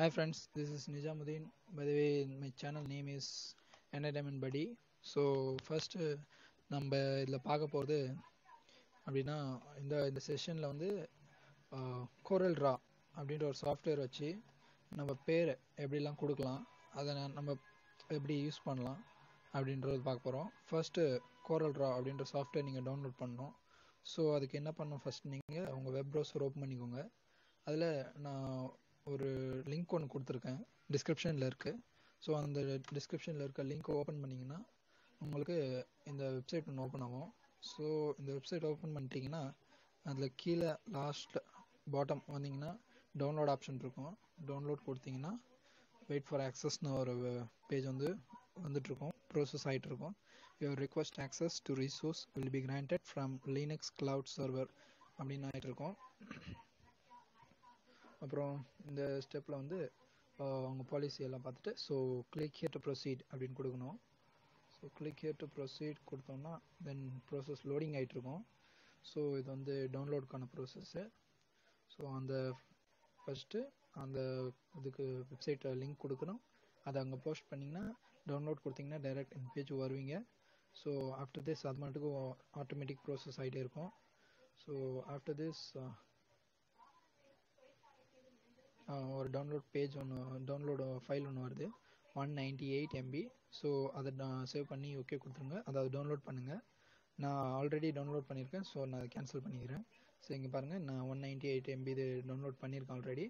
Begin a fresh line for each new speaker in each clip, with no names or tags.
Hi friends, this is Nijamuddin. By the way, my channel name is Entertainment Buddy. So first நம்ம இதில் பார்க்க போகிறது அப்படின்னா இந்த செஷனில் வந்து கோரல் ரா அப்படின்ற ஒரு சாஃப்ட்வேர் வச்சு நம்ம பேரை எப்படிலாம் கொடுக்கலாம், அதை நம்ம எப்படி யூஸ் பண்ணலாம் அப்படின்றது பார்க்க போகிறோம். ஃபர்ஸ்ட்டு கோரல் ரா அப்படின்ற சாஃப்ட்வேர் நீங்கள் டவுன்லோட் பண்ணணும். ஸோ அதுக்கு என்ன பண்ணணும், ஃபஸ்ட் நீங்கள் உங்கள் வெப் ப்ரௌசர் ஓப்பன் பண்ணிக்கோங்க. அதில் நான் ஒரு லிங்க் ஒன்று கொடுத்துருக்கேன், டிஸ்கிரிப்ஷனில் இருக்குது. ஸோ அந்த டிஸ்கிரிப்ஷனில் இருக்க லிங்க் ஓப்பன் பண்ணிங்கன்னா உங்களுக்கு இந்த வெப்சைட் ஒன்று ஓப்பன் ஆகும். ஸோ இந்த வெப்சைட் ஓப்பன் பண்ணிட்டீங்கன்னா அதில் கீழே லாஸ்ட் பாட்டம் வந்தீங்கன்னா டவுன்லோட் ஆப்ஷன் இருக்கும். டவுன்லோட் கொடுத்தீங்கன்னா வெயிட் ஃபார் ஆக்சஸ்னு ஒரு பேஜ் வந்துட்டுருக்கும், ப்ரோசஸ் ஆகிட்டுருக்கும். Your request access to resource will be granted from Linux cloud server அப்படின்னு ஆகிட்டுருக்கோம். அப்புறம் இந்த ஸ்டெப்பில் வந்து அவங்க பாலிசி எல்லாம் பார்த்துட்டு so click here to proceed அப்படின்னு கொடுக்கணும். So click here to proceed கொடுத்தோம்னா தென் ப்ரோசஸ் லோடிங் ஆகிட்டுருக்கும். ஸோ இது வந்து டவுன்லோடுக்கான ப்ரோசஸ்ஸு. ஸோ அந்த ஃபஸ்ட்டு அந்த இதுக்கு வெப்சைட்டை லிங்க் கொடுக்கணும், அதை அங்கே போஸ்ட் பண்ணிங்கன்னா டவுன்லோட் கொடுத்தீங்கன்னா டைரெக்ட் இந்த பேஜ் வருவீங்க. ஸோ ஆஃப்டர் திஸ் அது மட்டுக்கும் ஆட்டோமேட்டிக் ப்ரோசஸ் ஆகிட்டே இருக்கும். ஸோ ஆஃப்டர் திஸ் ஒரு டவுன்லோட் பேஜ் டவுன்லோடு ஃபைல் ஒன்று வருது, 198 MB. ஸோ அதை நான் சேவ் பண்ணி ஓகே கொடுத்துருங்க, அதாவது டவுன்லோட் பண்ணுங்கள். நான் ஆல்ரெடி டவுன்லோட் பண்ணியிருக்கேன், ஸோ நான் அதை கேன்சல் பண்ணிக்கிறேன். ஸோ இங்கே பாருங்கள், நான் 198 MB இது டவுன்லோட் பண்ணியிருக்கேன் ஆல்ரெடி.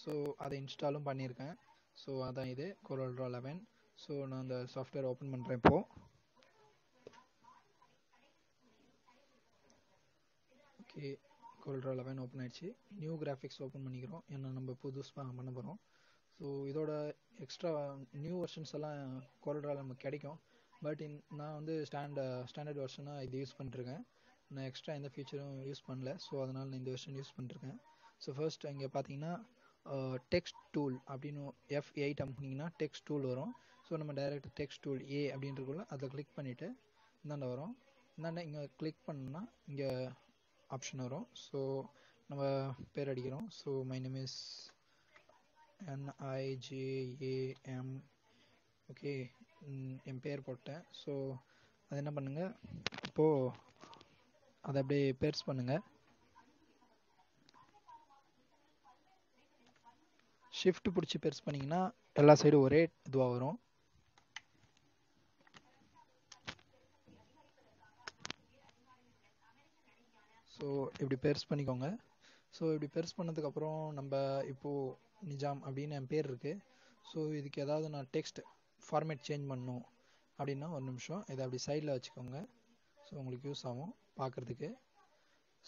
ஸோ அதை இன்ஸ்டாலும் பண்ணியிருக்கேன். ஸோ அதான் இது கோரல்ரா 11. ஸோ நான் அந்த சாஃப்ட்வேர் ஓப்பன் பண்ணுறேன் இப்போது. ஓகே, கோரல்ரா 11 ஓப்பன் ஆகிடுச்சு. நியூ கிராஃபிக்ஸ் ஓப்பன் பண்ணிக்கிறோம், ஏன்னா நம்ம புதுசாக பண்ண போகிறோம். ஸோ இதோட எக்ஸ்ட்ரா நியூ வெர்ஷன்ஸ் எல்லாம் கோரல்ராவில் நமக்கு கிடைக்கும். பட் நான் வந்து ஸ்டாண்டர்ட் வெர்ஷனாக இது யூஸ் பண்ணிட்டுருக்கேன். நான் எக்ஸ்ட்ரா எந்த ஃபீச்சரும் யூஸ் பண்ணல, ஸோ அதனால் நான் இந்த வெர்ஷன் யூஸ் பண்ணிட்டுருக்கேன். ஸோ ஃபர்ஸ்ட் இங்கே பார்த்தீங்கன்னா டெக்ஸ்ட் டூல் அப்படின்னு F8 அமுக்குனிங்கன்னா டெக்ஸ்ட் டூல் வரும். ஸோ நம்ம டைரெக்ட் டெக்ஸ்ட் டூல் A அப்படின்றக்குள்ள அதை கிளிக் பண்ணிவிட்டு இந்தாண்ட வரும். இந்தாண்ட இங்கே கிளிக் பண்ணோன்னா இங்கே ஆப்ஷன் வரும். ஸோ நம்ம பேர் அடிக்கிறோம். So my name is NIJAM. Okay, என் பேர் போட்டேன். ஸோ அது என்ன பண்ணுங்கள், இப்போது அதை அப்படியே பெருசு பண்ணுங்கள். ஷிஃப்ட் பிடிச்சி பெருசு பண்ணிங்கன்னா எல்லா சைடும் ஒரே இதுவாக வரும். ஸோ இப்படி பெருசு பண்ணிக்கோங்க. ஸோ இப்படி பெருசு பண்ணதுக்கப்புறம் நம்ம இப்போது நிஜாம் அப்படின்னு என் பேர் இருக்குது. ஸோ இதுக்கு ஏதாவது நான் டெக்ஸ்ட் ஃபார்மேட் சேஞ்ச் பண்ணணும் அப்படின்னா ஒரு நிமிஷம் இதை அப்படி சைடில் வச்சுக்கோங்க. ஸோ உங்களுக்கு யூஸ் ஆகும் பார்க்குறதுக்கு.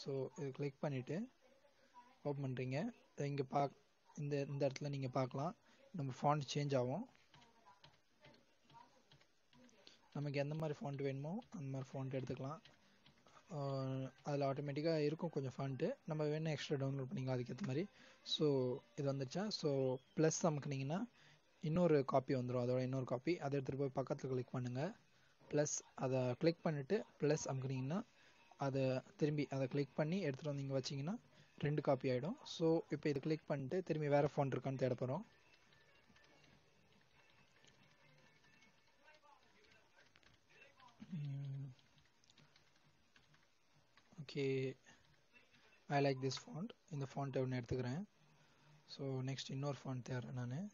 ஸோ இது கிளிக் பண்ணிவிட்டு ஓப்பன் பண்ணுறீங்க. இங்கே இந்த இடத்துல நீங்கள் பார்க்கலாம், நம்ம ஃபாண்ட் சேஞ்ச் ஆகும். நமக்கு எந்த மாதிரி ஃபாண்ட் வேணுமோ அந்த மாதிரி ஃபாண்ட் எடுத்துக்கலாம். அதில் ஆட்டோமேட்டிக்காக இருக்கும் கொஞ்சம் ஃபாண்ட்டு, நம்ம வேணும் எக்ஸ்ட்ரா டவுன்லோட் பண்ணிக்கலாம் அதுக்கேற்ற மாதிரி. ஸோ இது வந்துச்சா, ஸோ ப்ளஸ் அமுக்குனிங்கன்னா இன்னொரு காப்பி வந்துடும், அதோட இன்னொரு காப்பி. அதை எடுத்துகிட்டு போய் பக்கத்தில் கிளிக் பண்ணுங்கள். ப்ளஸ் அதை கிளிக் பண்ணிவிட்டு ப்ளஸ் அமுக்குனிங்கன்னா அதை திரும்பி அதை கிளிக் பண்ணி எடுத்துகிட்டு வந்து இங்கே வச்சிங்கன்னா 2 காப்பி ஆகிடும். ஸோ இப்போ இது கிளிக் பண்ணிட்டு திரும்பி வேறு ஃபாண்ட் இருக்கான்னு தேட போகிறோம். Okay, I like this font. இந்த ஃபாண்ட்டை ஒன்று எடுத்துக்கிறேன். ஸோ நெக்ஸ்ட் இன்னொரு ஃபாண்ட் தேடுறேன் நான்.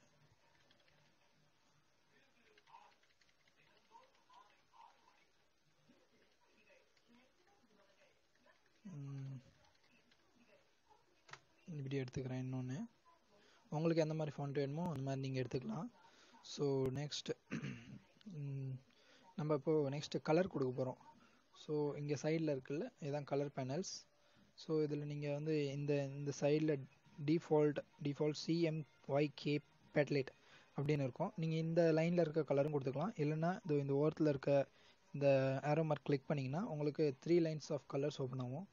இப்படி எடுத்துக்கிறேன் இன்னொன்று. உங்களுக்கு எந்த மாதிரி ஃபாண்ட் வேணுமோ அந்த மாதிரி நீங்கள் எடுத்துக்கலாம். ஸோ நெக்ஸ்ட் நம்ம இப்போது நெக்ஸ்ட்டு கலர் கொடுக்க போகிறோம். ஸோ இங்கே சைடில் இருக்குல்ல, இதுதான் கலர் பேனல்ஸ். ஸோ இதில் நீங்கள் வந்து இந்த சைடில் டிஃபால்ட் CMYK பேட்லைட் அப்படின்னு இருக்கும். நீங்கள் இந்த லைனில் இருக்க கலரும் கொடுத்துக்கலாம், இல்லைன்னா இந்த ஓரத்தில் இருக்க இந்த ஆரோ மார்க் கிளிக் பண்ணிங்கன்னா உங்களுக்கு 3 லைன்ஸ் ஆஃப் கலர்ஸ் ஓப்பன் ஆகும்.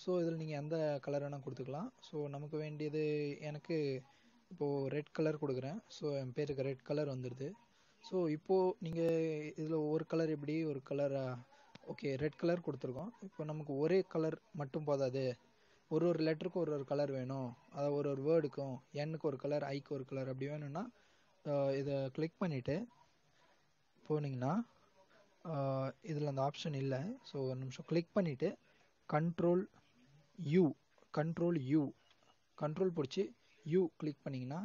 ஸோ இதில் நீங்கள் எந்த கலர் வேணால் கொடுத்துக்கலாம். ஸோ நமக்கு வேண்டியது, எனக்கு இப்போது ரெட் கலர் கொடுக்குறேன். ஸோ என் பேருக்கு ரெட் கலர் வந்துடுது. ஸோ இப்போது நீங்கள் இதில் ஒரு கலர் எப்படி ஒரு கலர் ஓகே ரெட் கலர் கொடுத்துருக்கோம். இப்போ நமக்கு ஒரே கலர் மட்டும் போதாது, ஒரு லெட்டருக்கும் ஒரு கலர் வேணும், அதாவது ஒரு வேர்டுக்கும் எண்ணுக்கு ஒரு கலர், ஐக்கு ஒரு கலர் அப்படி வேணும்னா இதை கிளிக் பண்ணிவிட்டு போனீங்கன்னா இதில் அந்த ஆப்ஷன் இல்லை. ஸோ ஒரு நிமிஷம் கிளிக் பண்ணிவிட்டு கண்ட்ரோல் பிடிச்சி யூ கிளிக் பண்ணிங்கன்னா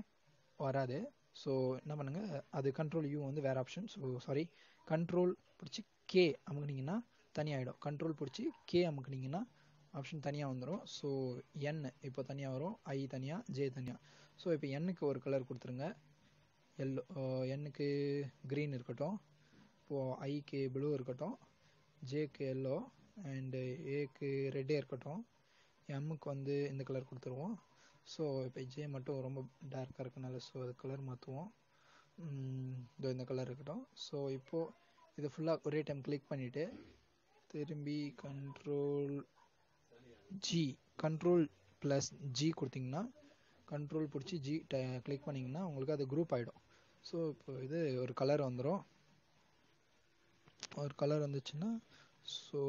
வராது. ஸோ என்ன பண்ணுங்கள், அது கண்ட்ரோல் யூ வந்து வேறு ஆப்ஷன். ஸோ சாரி, கண்ட்ரோல் பிடிச்சி கே அமுக்குனிங்கன்னா தனியாகிடும். கண்ட்ரோல் பிடிச்சி கே அமுக்குனிங்கன்னா ஆப்ஷன் தனியாக வந்துடும். ஸோ என் இப்போ தனியாக வரும், ஐ தனியாக, ஜே தனியாக. ஸோ இப்போ எண்ணுக்கு ஒரு கலர் கொடுத்துருங்க, எல்லோ. எண்ணுக்கு க்ரீன் இருக்கட்டும், இப்போது ஐக்கு ப்ளூ இருக்கட்டும், ஜேக்கு எல்லோ, அண்டு ஏக்கு ரெட்டே இருக்கட்டும், எம்முக்கு வந்து இந்த கலர் கொடுத்துருவோம். ஸோ இப்போ ஜே மட்டும் ரொம்ப டார்க்காக இருக்கனால ஸோ அது கலர் மாற்றுவோம். இந்த கலர் இருக்கட்டும். ஸோ இப்போது இது ஃபுல்லாக ஒரே டைம் கிளிக் பண்ணிவிட்டு திரும்பி கண்ட்ரோல் ப்ளஸ் ஜி கொடுத்தீங்கன்னா, கண்ட்ரோல் பிடிச்சி ஜி கிளிக் பண்ணிங்கன்னா உங்களுக்கு அது குரூப் ஆகிடும். ஸோ இப்போ இது ஒரு கலர் வந்துடும். ஒரு கலர் வந்துச்சுன்னா ஸோ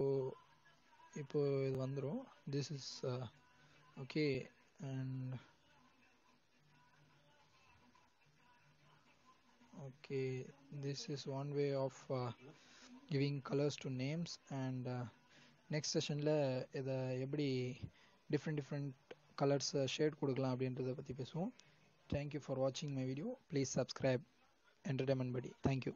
இப்போ இது வந்துடும். This is okay. And okay, this is one way of giving colors to names. and next sessionல இதை எப்படி different colors ஷேட் கொடுக்கலாம் அப்படின்றத பற்றி பேசுவோம். Thank you for watching my video. Please subscribe Entertainment Buddy. Thank you.